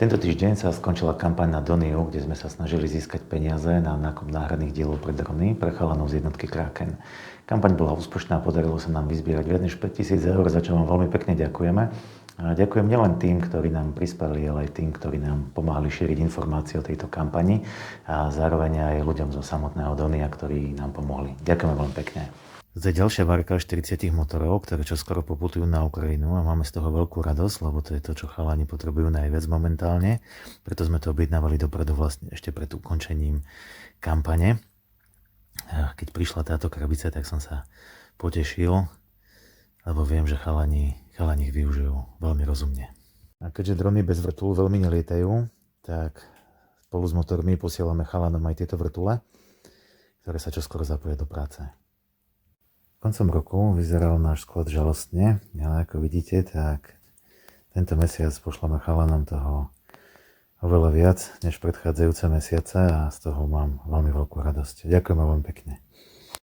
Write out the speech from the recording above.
Tento týždeň sa skončila kampaň na Doniu, kde sme sa snažili získať peniaze na nákup náhradných dielov pre drony pre chalanov z jednotky Kraken. Kampaň bola úspešná a podarilo sa nám vyzbierať viac než 5 000 eur, za čo vám veľmi pekne ďakujeme. A ďakujem nielen tým, ktorí nám prispeli, ale aj tým, ktorí nám pomáhali šíriť informácie o tejto kampani a zároveň aj ľuďom zo samotného Donia, ktorí nám pomohli. Ďakujeme veľmi pekne. Zde ďalšia várka 40 motorov, ktoré čoskoro poputujú na Ukrajinu a máme z toho veľkú radosť, lebo to je to, čo chalani potrebujú najviac momentálne. Preto sme to objednávali dopredu vlastne ešte pred ukončením kampane. A keď prišla táto krabica, tak som sa potešil, lebo viem, že chalani ich využijú veľmi rozumne. A keďže drony bez vrtulu veľmi nelietajú, tak spolu s motormi posielame chalanom aj tieto vrtule, ktoré sa čoskoro zapoja do práce. Koncom roku vyzeral náš sklad žalostne, ale ako vidíte, tak tento mesiac pošlame chalanom toho oveľa viac než predchádzajúce mesiace a z toho mám veľmi veľkú radosť. Ďakujem veľmi pekne.